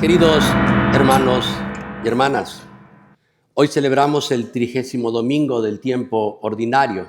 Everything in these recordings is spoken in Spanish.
Queridos hermanos y hermanas, hoy celebramos el 30º domingo del tiempo ordinario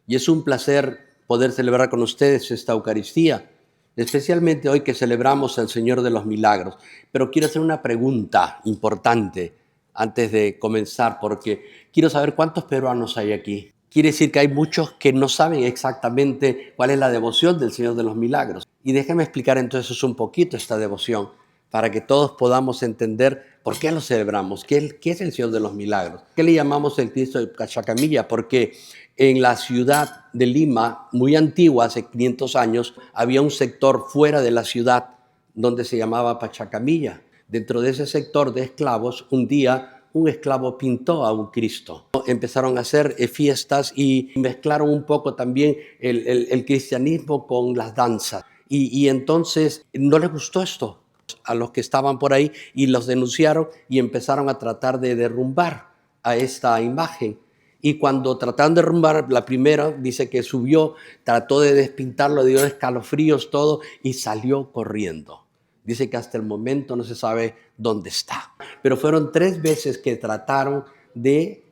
y es un placer poder celebrar con ustedes esta Eucaristía, especialmente hoy que celebramos al Señor de los Milagros. Pero quiero hacer una pregunta importante antes de comenzar, porque quiero saber cuántos peruanos hay aquí. Quiere decir que hay muchos que no saben exactamente cuál es la devoción del Señor de los Milagros. Y déjenme explicar entonces un poquito esta devoción para que todos podamos entender por qué lo celebramos, qué es el Señor de los Milagros. ¿Qué le llamamos el Cristo de Pachacamilla? Porque en la ciudad de Lima, muy antigua, hace 500 años, había un sector fuera de la ciudad donde se llamaba Pachacamilla. Dentro de ese sector de esclavos, un día un esclavo pintó a un Cristo. Empezaron a hacer fiestas y mezclaron un poco también el cristianismo con las danzas. Y entonces no les gustó esto a los que estaban por ahí y los denunciaron y empezaron a tratar de derrumbar a esta imagen. Y cuando trataron de derrumbar la primera, dice que subió, trató de despintarlo, dio escalofríos, todo, y salió corriendo. Dice que hasta el momento no se sabe dónde está. Pero fueron 3 veces que trataron de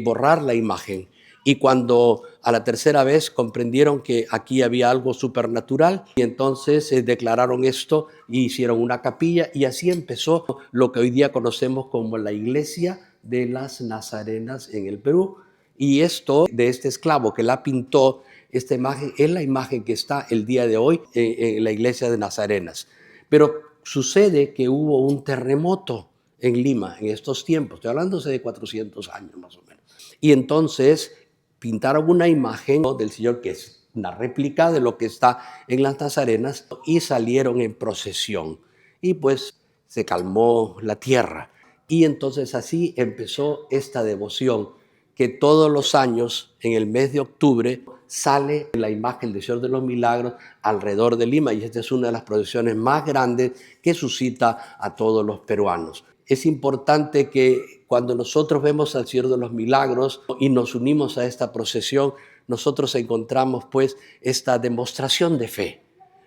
borrar la imagen. Y cuando a la tercera vez comprendieron que aquí había algo supernatural, y entonces declararon esto y hicieron una capilla, y así empezó lo que hoy día conocemos como la Iglesia de las Nazarenas en el Perú. Y esto de este esclavo que la pintó, esta imagen es la imagen que está el día de hoy en la Iglesia de Nazarenas. Pero sucede que hubo un terremoto en Lima en estos tiempos, estoy hablándose de 400 años más o menos. Y entonces pintaron una imagen del Señor que es una réplica de lo que está en las Nazarenas y salieron en procesión. Y pues se calmó la tierra. Y entonces así empezó esta devoción que todos los años, en el mes de octubre, sale la imagen del Señor de los Milagros alrededor de Lima. Y esta es una de las procesiones más grandes que suscita a todos los peruanos. Es importante que cuando nosotros vemos al Señor de los Milagros y nos unimos a esta procesión, nosotros encontramos pues esta demostración de fe,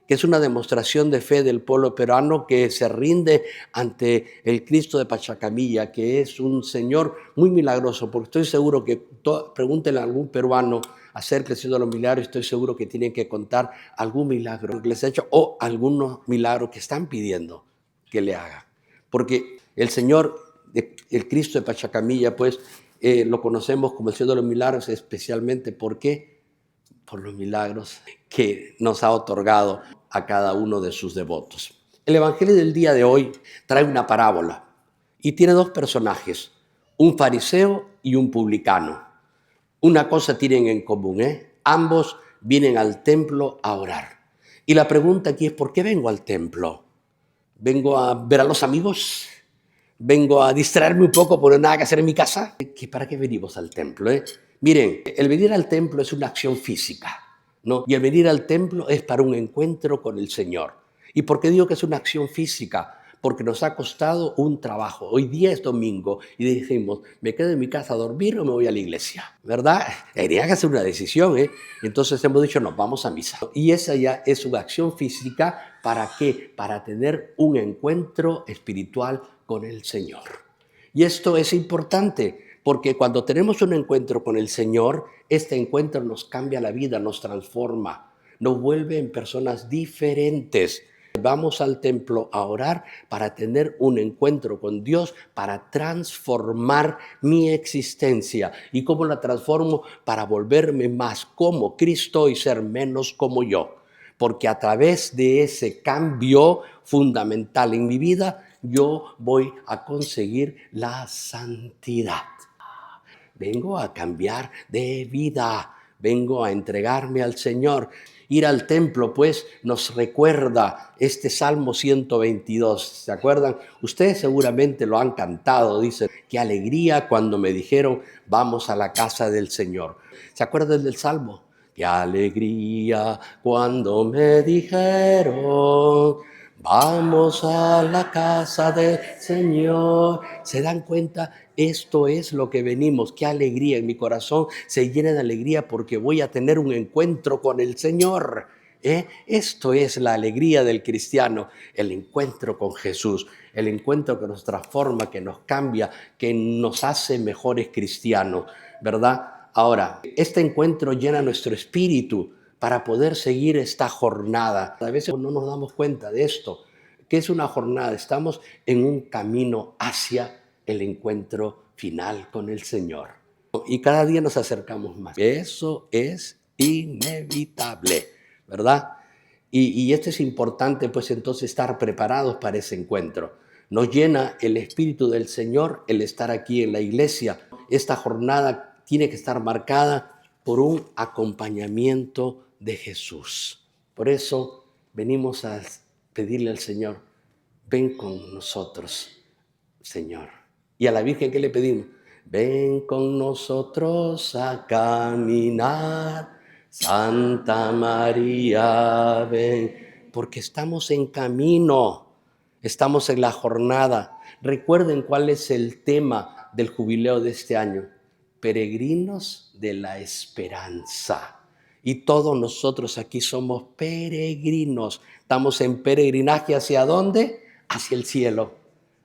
que es una demostración de fe del pueblo peruano que se rinde ante el Cristo de Pachacamilla, que es un Señor muy milagroso, porque estoy seguro que pregúntenle a algún peruano acerca del Señor de los Milagros, estoy seguro que tienen que contar algún milagro que les ha hecho o algunos milagros que están pidiendo que le haga. Porque el Señor, el Cristo de Pachacamilla, pues lo conocemos como el Señor de los Milagros, especialmente porque por los milagros que nos ha otorgado a cada uno de sus devotos. El Evangelio del día de hoy trae una parábola y tiene 2 personajes, un fariseo y un publicano. Una cosa tienen en común, ambos vienen al templo a orar. Y la pregunta aquí es, ¿por qué vengo al templo? ¿Vengo a ver a los amigos? ¿Vengo a distraerme un poco por nada que hacer en mi casa? ¿Para qué venimos al templo? Miren, el venir al templo es una acción física, ¿no? Y el venir al templo es para un encuentro con el Señor. ¿Y por qué digo que es una acción física? Porque nos ha costado un trabajo. Hoy día es domingo y dijimos, ¿me quedo en mi casa a dormir o me voy a la iglesia? ¿Verdad? Tenía que hacer una decisión, Entonces hemos dicho, nos vamos a misa. Y esa ya es una acción física. ¿Para qué? Para tener un encuentro espiritual con el Señor. Y esto es importante porque cuando tenemos un encuentro con el Señor, este encuentro nos cambia la vida, nos transforma, nos vuelve en personas diferentes. Vamos al templo a orar para tener un encuentro con Dios, para transformar mi existencia. ¿Y cómo la transformo? Para volverme más como Cristo y ser menos como yo. Porque a través de ese cambio fundamental en mi vida, yo voy a conseguir la santidad. Vengo a cambiar de vida, vengo a entregarme al Señor. Ir al templo, pues, nos recuerda este Salmo 122. ¿Se acuerdan? Ustedes seguramente lo han cantado. Dicen, qué alegría cuando me dijeron, vamos a la casa del Señor. ¿Se acuerdan del Salmo? Qué alegría cuando me dijeron, vamos a la casa del Señor. ¿Se dan cuenta? Esto es lo que venimos. Qué alegría. En mi corazón se llena de alegría porque voy a tener un encuentro con el Señor. Esto es la alegría del cristiano, el encuentro con Jesús, el encuentro que nos transforma, que nos cambia, que nos hace mejores cristianos, ¿verdad? Ahora, este encuentro llena nuestro espíritu para poder seguir esta jornada. A veces no nos damos cuenta de esto, que es una jornada, estamos en un camino hacia el encuentro final con el Señor. Y cada día nos acercamos más. Eso es inevitable, ¿verdad? Y esto es importante, pues entonces estar preparados para ese encuentro. Nos llena el Espíritu del Señor el estar aquí en la iglesia. Esta jornada tiene que estar marcada por un acompañamiento de Jesús. Por eso venimos a pedirle al Señor, ven con nosotros, Señor. Y a la Virgen, ¿qué le pedimos? Ven con nosotros a caminar, Santa María, ven, porque estamos en camino, estamos en la jornada. Recuerden cuál es el tema del jubileo de este año: peregrinos de la esperanza. Y todos nosotros aquí somos peregrinos. Estamos en peregrinaje, ¿hacia dónde? Hacia el cielo,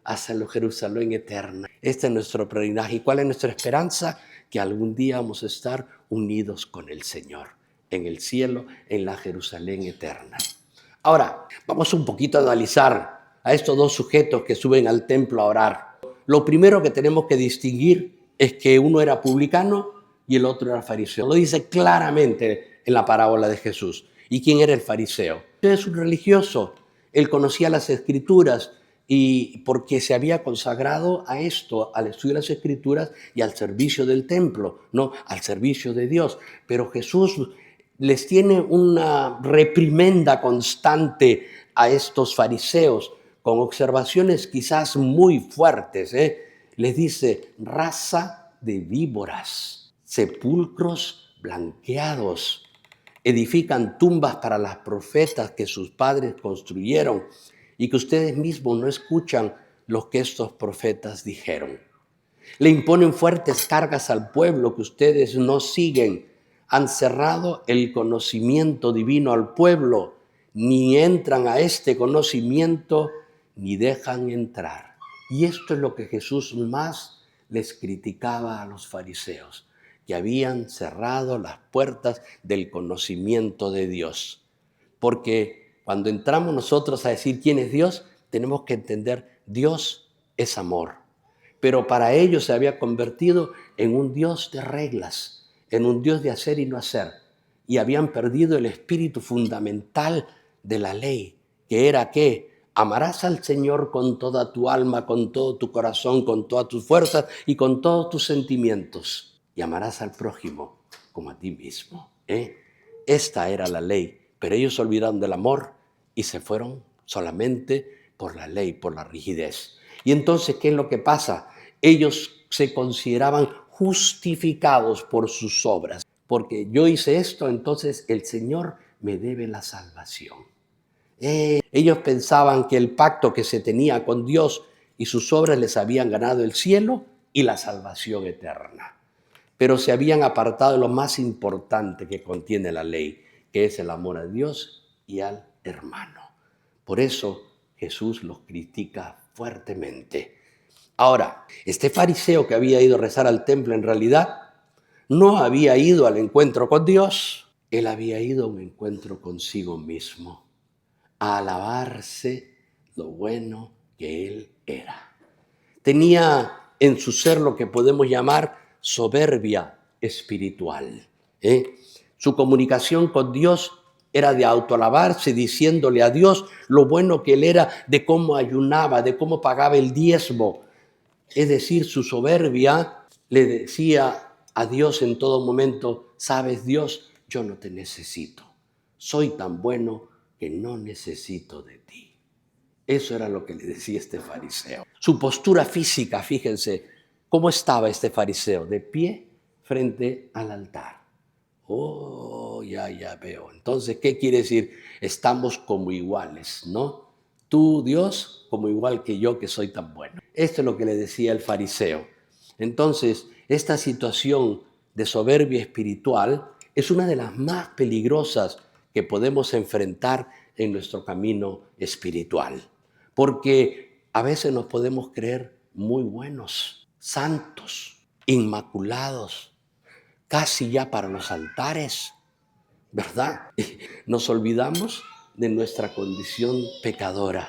hacia la Jerusalén eterna. Este es nuestro peregrinaje. ¿Y cuál es nuestra esperanza? Que algún día vamos a estar unidos con el Señor, en el cielo, en la Jerusalén eterna. Ahora, vamos un poquito a analizar a estos dos sujetos que suben al templo a orar. Lo primero que tenemos que distinguir es que uno era publicano y el otro era fariseo. Lo dice claramente en la parábola de Jesús. ¿Y quién era el fariseo? Es un religioso. Él conocía las Escrituras y porque se había consagrado a esto, al estudio de las Escrituras y al servicio del templo, no al servicio de Dios. Pero Jesús les tiene una reprimenda constante a estos fariseos, con observaciones quizás muy fuertes. Les dice: raza de víboras, sepulcros blanqueados, edifican tumbas para las profetas que sus padres construyeron y que ustedes mismos no escuchan lo que estos profetas dijeron. Le imponen fuertes cargas al pueblo que ustedes no siguen. Han cerrado el conocimiento divino al pueblo, ni entran a este conocimiento ni dejan entrar. Y esto es lo que Jesús más les criticaba a los fariseos, que habían cerrado las puertas del conocimiento de Dios. Porque cuando entramos nosotros a decir quién es Dios, tenemos que entender: Dios es amor. Pero para ellos se había convertido en un Dios de reglas, en un Dios de hacer y no hacer. Y habían perdido el espíritu fundamental de la ley, que era que amarás al Señor con toda tu alma, con todo tu corazón, con todas tus fuerzas y con todos tus sentimientos. Y amarás al prójimo como a ti mismo. Esta era la ley, pero ellos se olvidaron del amor y se fueron solamente por la ley, por la rigidez. Y entonces, ¿qué es lo que pasa? Ellos se consideraban justificados por sus obras. Porque yo hice esto, entonces el Señor me debe la salvación. Ellos pensaban que el pacto que se tenía con Dios y sus obras les habían ganado el cielo y la salvación eterna. Pero se habían apartado de lo más importante que contiene la ley, que es el amor a Dios y al hermano. Por eso Jesús los critica fuertemente. Ahora, este fariseo que había ido a rezar al templo en realidad no había ido al encuentro con Dios. Él había ido a un encuentro consigo mismo, a alabarse lo bueno que él era. Tenía en su ser lo que podemos llamar soberbia espiritual. Su comunicación con Dios era de autoalabarse, diciéndole a Dios lo bueno que él era, de cómo ayunaba, de cómo pagaba el diezmo. Es decir, su soberbia le decía a Dios en todo momento: sabes, Dios, yo no te necesito. Soy tan bueno que no necesito de ti. Eso era lo que le decía este fariseo. Su postura física, fíjense, ¿cómo estaba este fariseo? De pie frente al altar. Oh, ya veo. Entonces, ¿qué quiere decir? Estamos como iguales, ¿no? Tú, Dios, como igual que yo, que soy tan bueno. Esto es lo que le decía el fariseo. Entonces, esta situación de soberbia espiritual es una de las más peligrosas que podemos enfrentar en nuestro camino espiritual. Porque a veces nos podemos creer muy buenos, santos, inmaculados, casi ya para los altares, ¿verdad? Nos olvidamos de nuestra condición pecadora.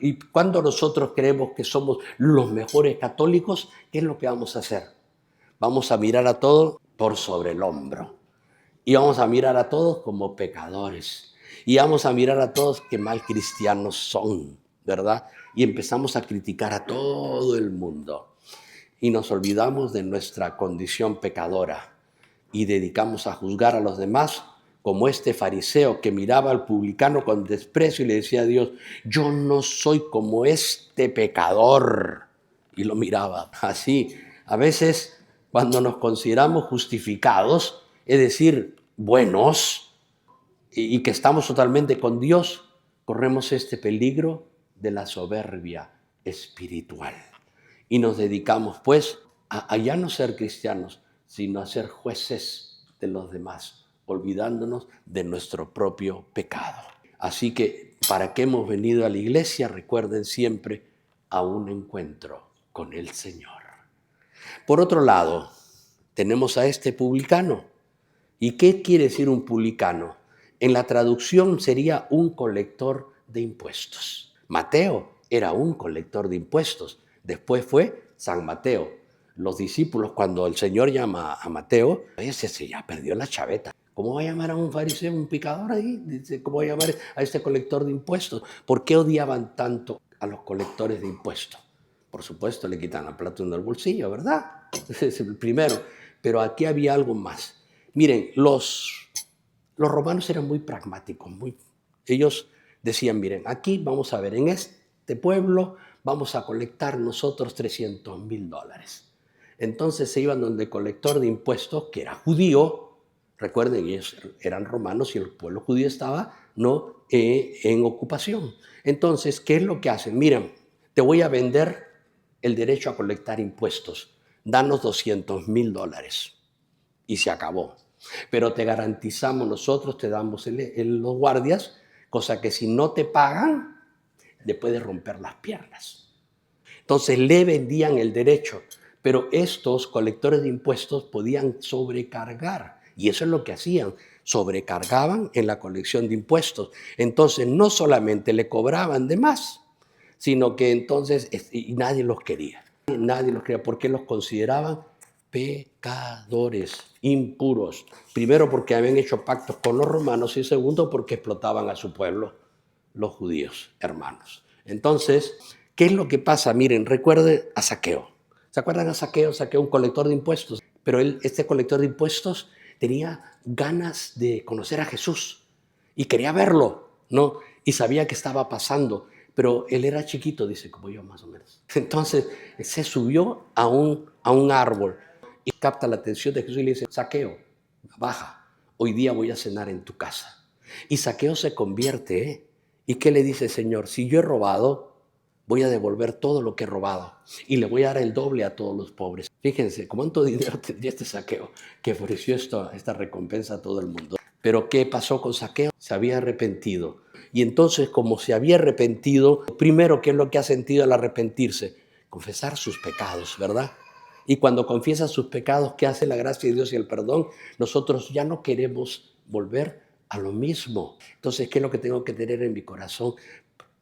Y cuando nosotros creemos que somos los mejores católicos, ¿qué es lo que vamos a hacer? Vamos a mirar a todos por sobre el hombro. Y vamos a mirar a todos como pecadores. Y vamos a mirar a todos que mal cristianos son, ¿verdad? Y empezamos a criticar a todo el mundo. Y nos olvidamos de nuestra condición pecadora. Y dedicamos a juzgar a los demás como este fariseo que miraba al publicano con desprecio y le decía a Dios, yo no soy como este pecador. Y lo miraba así. A veces, cuando nos consideramos justificados, es decir, buenos, y que estamos totalmente con Dios, corremos este peligro de la soberbia espiritual. Y nos dedicamos, pues, a ya no ser cristianos, sino a ser jueces de los demás, olvidándonos de nuestro propio pecado. Así que, ¿para qué hemos venido a la iglesia? Recuerden siempre, a un encuentro con el Señor. Por otro lado, tenemos a este publicano. ¿Y qué quiere decir un publicano? En la traducción sería un colector de impuestos. Mateo era un colector de impuestos. Después fue San Mateo. Los discípulos, cuando el Señor llama a Mateo, ese ya perdió la chaveta. ¿Cómo va a llamar a un fariseo, un pecador ahí? Dice, ¿cómo va a llamar a este colector de impuestos? ¿Por qué odiaban tanto a los colectores de impuestos? Por supuesto, le quitan la plata del bolsillo, ¿verdad? Ese es el primero. Pero aquí había algo más. Miren, los romanos eran muy pragmáticos. Ellos decían, miren, aquí vamos a ver, en este pueblo vamos a colectar nosotros $300,000. Entonces se iban donde el colector de impuestos, que era judío. Recuerden, ellos eran romanos y el pueblo judío estaba en ocupación. Entonces, ¿qué es lo que hacen? Miren, te voy a vender el derecho a colectar impuestos. Danos $200,000. Y se acabó. Pero te garantizamos nosotros, te damos los guardias, cosa que si no te pagan, le puedes romper las piernas. Entonces le vendían el derecho, pero estos colectores de impuestos podían sobrecargar, y eso es lo que hacían, sobrecargaban en la colección de impuestos. Entonces no solamente le cobraban de más, sino que entonces y nadie los quería. Nadie los quería porque los consideraban pecadores, impuros. Primero porque habían hecho pactos con los romanos y segundo porque explotaban a su pueblo, los judíos, hermanos. Entonces, ¿qué es lo que pasa? Miren, recuerden a Zaqueo. ¿Se acuerdan a Zaqueo? Zaqueo, un colector de impuestos. Pero este colector de impuestos tenía ganas de conocer a Jesús y quería verlo, ¿no? Y sabía que estaba pasando, pero él era chiquito, dice, como yo más o menos. Entonces se subió a un árbol y capta la atención de Jesús y le dice, Zaqueo, baja, hoy día voy a cenar en tu casa. Y Zaqueo se convierte, ¿eh? ¿Y qué le dice el Señor? Si yo he robado, voy a devolver todo lo que he robado y le voy a dar el doble a todos los pobres. Fíjense, ¿cuánto dinero tendría este Zaqueo que ofreció esta recompensa a todo el mundo? Pero ¿qué pasó con Zaqueo? Se había arrepentido. Y entonces, como se había arrepentido, primero, ¿qué es lo que ha sentido al arrepentirse? Confesar sus pecados, ¿verdad? Y cuando confiesa sus pecados, ¿qué hace la gracia de Dios y el perdón? Nosotros ya no queremos volver a lo mismo. Entonces, ¿qué es lo que tengo que tener en mi corazón?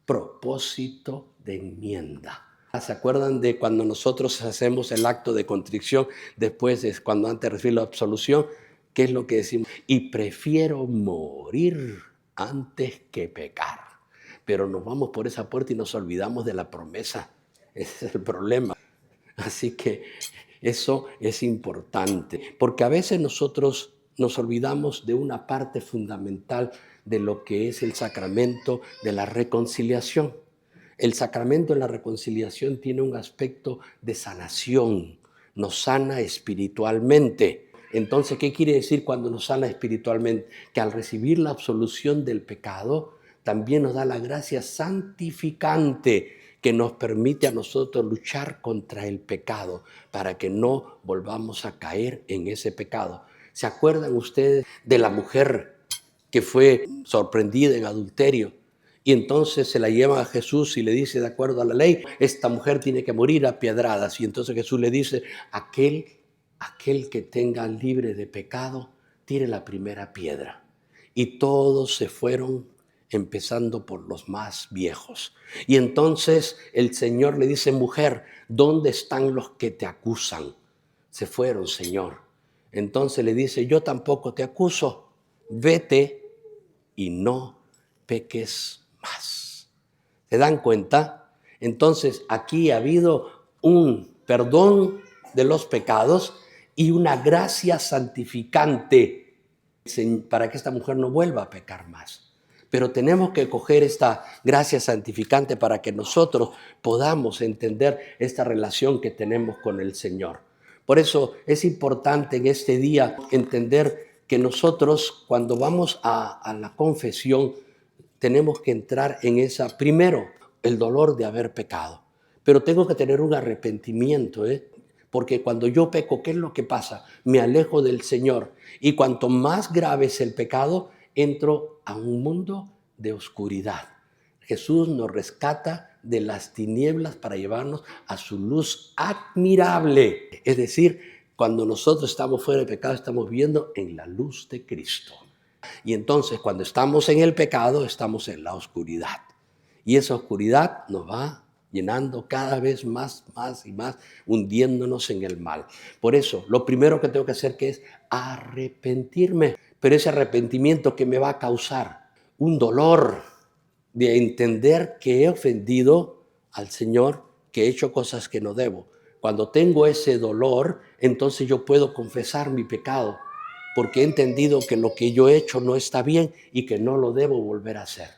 Propósito de enmienda. ¿Se acuerdan de cuando nosotros hacemos el acto de contrición después de cuando antes recibir la absolución? ¿Qué es lo que decimos? Y prefiero morir antes que pecar. Pero nos vamos por esa puerta y nos olvidamos de la promesa. Ese es el problema. Así que eso es importante, porque a veces nosotros nos olvidamos de una parte fundamental de lo que es el sacramento de la reconciliación. El sacramento de la reconciliación tiene un aspecto de sanación, nos sana espiritualmente. Entonces, ¿qué quiere decir cuando nos sana espiritualmente? Que al recibir la absolución del pecado, también nos da la gracia santificante que nos permite a nosotros luchar contra el pecado para que no volvamos a caer en ese pecado. ¿Se acuerdan ustedes de la mujer que fue sorprendida en adulterio. Y entonces se la llevan a Jesús y le dice, de acuerdo a la ley, esta mujer tiene que morir a piedradas. Y entonces Jesús le dice, aquel que tenga libre de pecado, tire la primera piedra. Y todos se fueron, empezando por los más viejos. Y entonces el Señor le dice, mujer, ¿dónde están los que te acusan? Se fueron, Señor. Entonces le dice, yo tampoco te acuso, vete y no peques más. ¿Se dan cuenta? Entonces aquí ha habido un perdón de los pecados y una gracia santificante para que esta mujer no vuelva a pecar más. Pero tenemos que coger esta gracia santificante para que nosotros podamos entender esta relación que tenemos con el Señor. Por eso es importante en este día entender que nosotros cuando vamos a la confesión tenemos que entrar en esa, primero, el dolor de haber pecado. Pero tengo que tener un arrepentimiento, porque cuando yo peco, ¿qué es lo que pasa? Me alejo del Señor. Y cuanto más grave es el pecado, entro a un mundo de oscuridad. Jesús nos rescata de las tinieblas para llevarnos a su luz admirable. Es decir, cuando nosotros estamos fuera de pecado, estamos viviendo en la luz de Cristo. Y entonces cuando estamos en el pecado, estamos en la oscuridad. Y esa oscuridad nos va llenando cada vez más y más, hundiéndonos en el mal. Por eso, lo primero que tengo que hacer que es arrepentirme. Pero ese arrepentimiento que me va a causar un dolor de entender que he ofendido al Señor, que he hecho cosas que no debo. Cuando tengo ese dolor, entonces yo puedo confesar mi pecado, porque he entendido que lo que yo he hecho no está bien y que no lo debo volver a hacer.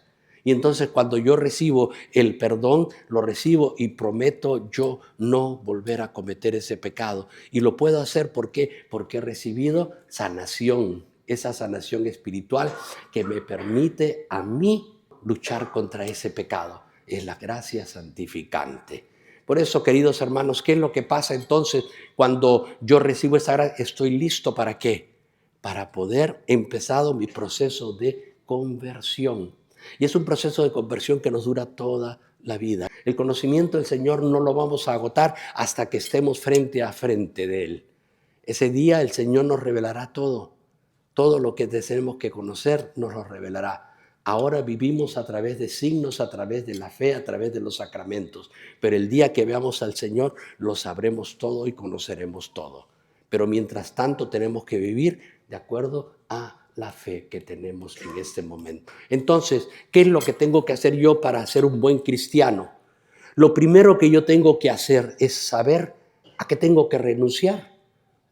Y entonces cuando yo recibo el perdón, lo recibo y prometo yo no volver a cometer ese pecado. Y lo puedo hacer, ¿por qué? Porque he recibido sanación, esa sanación espiritual que me permite a mí luchar contra ese pecado. Es la gracia santificante. Por eso, queridos hermanos, ¿qué es lo que pasa entonces cuando yo recibo esa gracia? Estoy listo ¿para qué? Para poder empezar mi proceso de conversión. Y es un proceso de conversión que nos dura toda la vida. El conocimiento del Señor no lo vamos a agotar hasta que estemos frente a frente de Él. Ese día el Señor nos revelará todo. Todo lo que tenemos que conocer nos lo revelará. Ahora vivimos a través de signos, a través de la fe, a través de los sacramentos. Pero el día que veamos al Señor, lo sabremos todo y conoceremos todo. Pero mientras tanto tenemos que vivir de acuerdo a la fe que tenemos en este momento. Entonces, ¿qué es lo que tengo que hacer yo para ser un buen cristiano? Lo primero que yo tengo que hacer es saber a qué tengo que renunciar,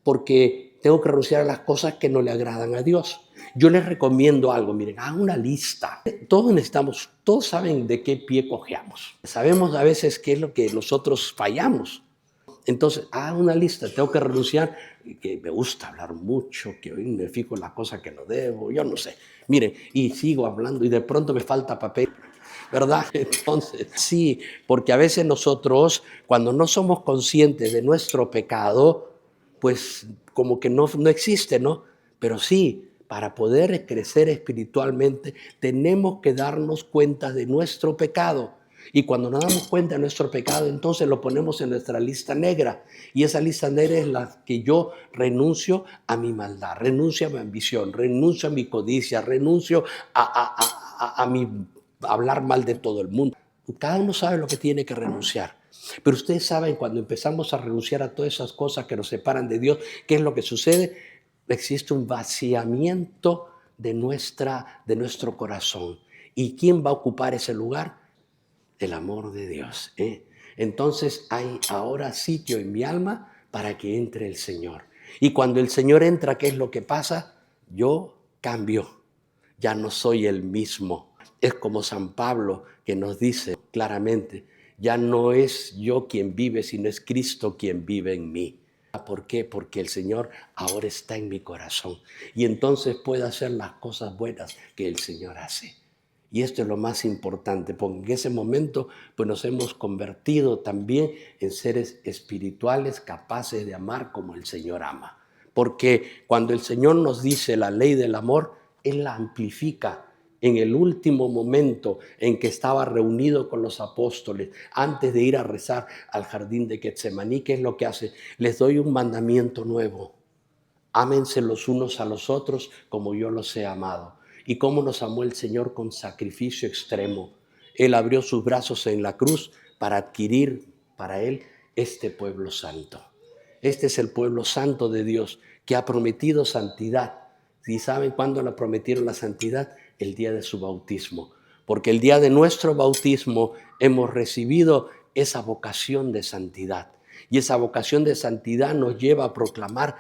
porque tengo que renunciar a las cosas que no le agradan a Dios. Yo les recomiendo algo, miren, hagan una lista. Todos saben de qué pie cojeamos. Sabemos a veces qué es lo que nosotros fallamos. Entonces, una lista, tengo que renunciar, que me gusta hablar mucho, que hoy me fijo en las cosas que no debo, yo no sé. Miren, y sigo hablando y de pronto me falta papel, ¿verdad? Entonces, sí, porque a veces nosotros, cuando no somos conscientes de nuestro pecado, pues como que no existe, ¿no? Pero sí, para poder crecer espiritualmente, tenemos que darnos cuenta de nuestro pecado. Y cuando nos damos cuenta de nuestro pecado, entonces lo ponemos en nuestra lista negra. Y esa lista negra es la que yo renuncio a mi maldad, renuncio a mi ambición, renuncio a mi codicia, renuncio a mi hablar mal de todo el mundo. Cada uno sabe lo que tiene que renunciar. Pero ustedes saben, cuando empezamos a renunciar a todas esas cosas que nos separan de Dios, ¿qué es lo que sucede? Existe un vaciamiento de nuestro corazón. ¿Y quién va a ocupar ese lugar? El amor de Dios. Entonces hay ahora sitio en mi alma para que entre el Señor. Y cuando el Señor entra, ¿qué es lo que pasa? Yo cambio. Ya no soy el mismo. Es como San Pablo que nos dice claramente, ya no es yo quien vive, sino es Cristo quien vive en mí. ¿Por qué? Porque el Señor ahora está en mi corazón y entonces puedo hacer las cosas buenas que el Señor hace. Y esto es lo más importante, porque en ese momento pues nos hemos convertido también en seres espirituales capaces de amar como el Señor ama. Porque cuando el Señor nos dice la ley del amor, Él la amplifica en el último momento en que estaba reunido con los apóstoles, antes de ir a rezar al jardín de Getsemaní. ¿Qué es lo que hace? Les doy un mandamiento nuevo. Ámense los unos a los otros como yo los he amado. ¿Y cómo nos amó el Señor? Con sacrificio extremo. Él abrió sus brazos en la cruz para adquirir para Él este pueblo santo. Este es el pueblo santo de Dios que ha prometido santidad. ¿Y saben cuándo le prometieron la santidad? El día de su bautismo. Porque el día de nuestro bautismo hemos recibido esa vocación de santidad. Y esa vocación de santidad nos lleva a proclamar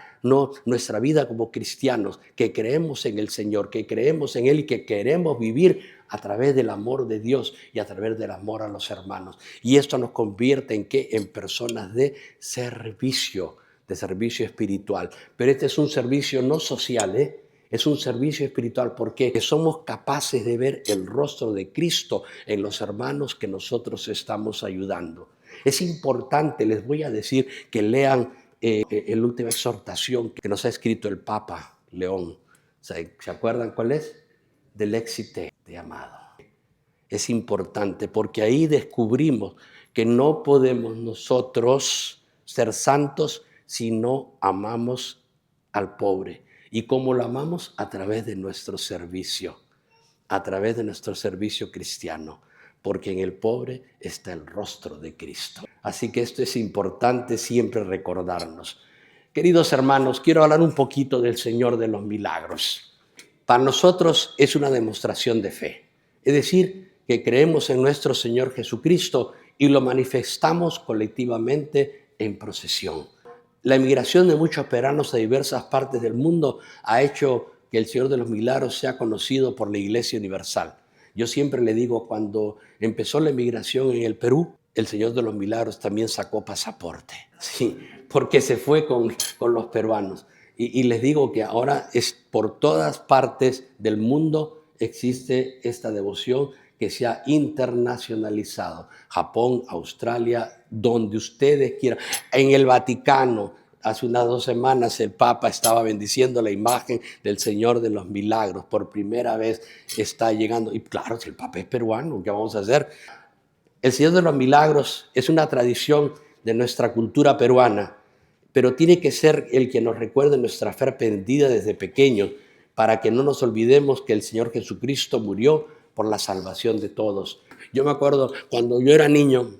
nuestra vida como cristianos, que creemos en el Señor, que creemos en Él y que queremos vivir a través del amor de Dios y a través del amor a los hermanos. Y esto nos convierte en ¿qué? En personas de servicio espiritual. Pero este es un servicio no social, es un servicio espiritual porque somos capaces de ver el rostro de Cristo en los hermanos que nosotros estamos ayudando. Es importante, les voy a decir, que lean la última exhortación que nos ha escrito el Papa León. ¿Se acuerdan cuál es? Del Exite de amado. Es importante porque ahí descubrimos que no podemos nosotros ser santos si no amamos al pobre. ¿Y cómo lo amamos? A través de nuestro servicio cristiano, porque en el pobre está el rostro de Cristo. Así que esto es importante siempre recordarnos. Queridos hermanos, quiero hablar un poquito del Señor de los Milagros. Para nosotros es una demostración de fe, es decir, que creemos en nuestro Señor Jesucristo y lo manifestamos colectivamente en procesión. La emigración de muchos peruanos a diversas partes del mundo ha hecho que el Señor de los Milagros sea conocido por la Iglesia Universal. Yo siempre le digo, cuando empezó la emigración en el Perú, el Señor de los Milagros también sacó pasaporte, sí, porque se fue con los peruanos. Y les digo que ahora es por todas partes del mundo existe esta devoción que se ha internacionalizado. Japón, Australia, donde ustedes quieran. En el Vaticano, hace unas 2 semanas, el Papa estaba bendiciendo la imagen del Señor de los Milagros. Por primera vez está llegando. Y claro, si el Papa es peruano, ¿qué vamos a hacer? El Señor de los Milagros es una tradición de nuestra cultura peruana, pero tiene que ser el que nos recuerde nuestra fe perdida desde pequeños, para que no nos olvidemos que el Señor Jesucristo murió por la salvación de todos. Yo me acuerdo cuando yo era niño,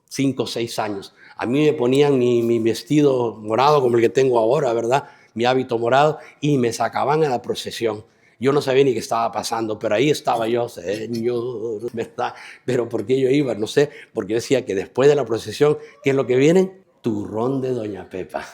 5 o 6 años, a mí me ponían mi vestido morado como el que tengo ahora, ¿verdad? Mi hábito morado, y me sacaban a la procesión. Yo no sabía ni qué estaba pasando, pero ahí estaba yo, Señor, ¿verdad? Pero ¿por qué yo iba? No sé, porque yo decía que después de la procesión, ¿qué es lo que viene? Turrón de Doña Pepa.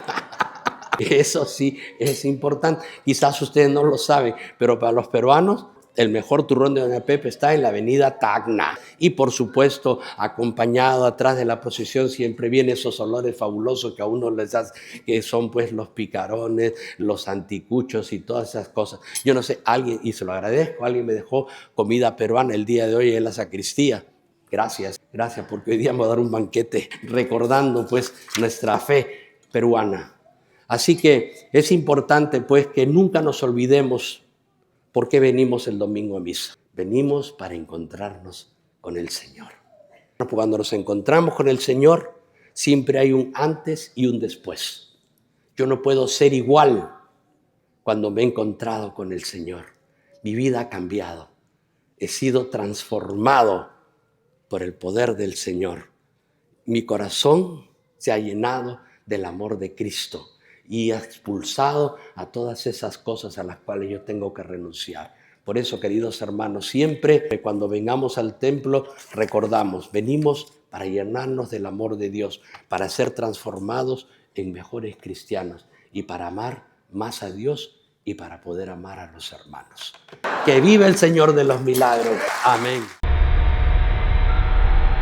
Eso sí es importante. Quizás ustedes no lo saben, pero para los peruanos el mejor turrón de Doña Pepa está en la avenida Tacna. Y por supuesto, acompañado atrás de la procesión, siempre vienen esos olores fabulosos que a uno les da, que son pues los picarones, los anticuchos y todas esas cosas. Yo no sé, alguien, y se lo agradezco, alguien me dejó comida peruana el día de hoy en la sacristía. Gracias, porque hoy día vamos a dar un banquete recordando pues nuestra fe peruana. Así que es importante pues que nunca nos olvidemos por qué venimos el domingo a misa. Venimos para encontrarnos con el Señor. Cuando nos encontramos con el Señor, siempre hay un antes y un después. Yo no puedo ser igual cuando me he encontrado con el Señor. Mi vida ha cambiado. He sido transformado por el poder del Señor. Mi corazón se ha llenado del amor de Cristo y ha expulsado a todas esas cosas a las cuales yo tengo que renunciar. Por eso, queridos hermanos, siempre cuando vengamos al templo recordamos, venimos para llenarnos del amor de Dios, para ser transformados en mejores cristianos y para amar más a Dios y para poder amar a los hermanos. Que viva el Señor de los Milagros. Amén.